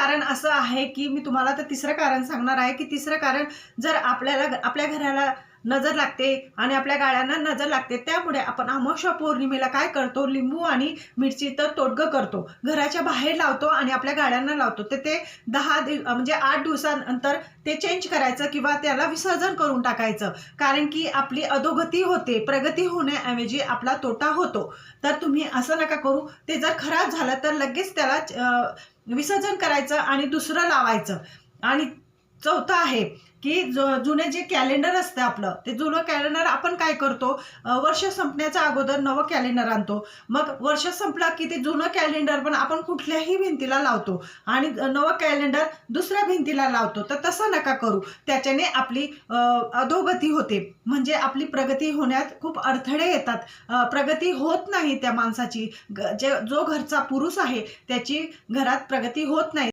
कारण असं आहे की मी तुम्हाला तर तिसरं कारण सांगणार आहे की तिसरं कारण, जर आपल्याला आपल्या घराला नजर लागते आणि आपल्या गाड्यांना नजर लागते, त्यामुळे आपण अमावस्या पौर्णिमेला काय करतो, लिंबू आणि मिरचीचं तोडगं करतो, घराच्या बाहेर लावतो आणि आपल्या गाड्यांना लावतो. तर ते म्हणजे 8 दिवसानंतर ते चेंज करायचं किंवा त्याला विसर्जन करून टाकायचं. कारण की आपली अधोगती होते, प्रगती होण्याऐवजी आपला तोटा होतो. तर तुम्ही असं नका करू. ते जर खराब झालं तर लगेच त्याला विसर्जन करायचं आणि दुसरं लावायचं. आणि चौथं आहे की जुने जे कॅलेंडर असतं आपलं, ते जुनं कॅलेंडर आपण काय करतो, वर्ष संपण्याच्या अगोदर नवं कॅलेंडर आणतो. मग वर्ष संपलं की ते जुनं कॅलेंडर पण आपण कुठल्याही भिंतीला लावतो आणि नवं कॅलेंडर दुसऱ्या भिंतीला लावतो. तर तसं नका करू. त्याच्याने आपली अधोगती होते, म्हणजे आपली प्रगती होण्यात खूप अडथळे येतात. प्रगती होत नाही त्या माणसाची. जो घरचा पुरुष आहे त्याची घरात प्रगती होत नाही.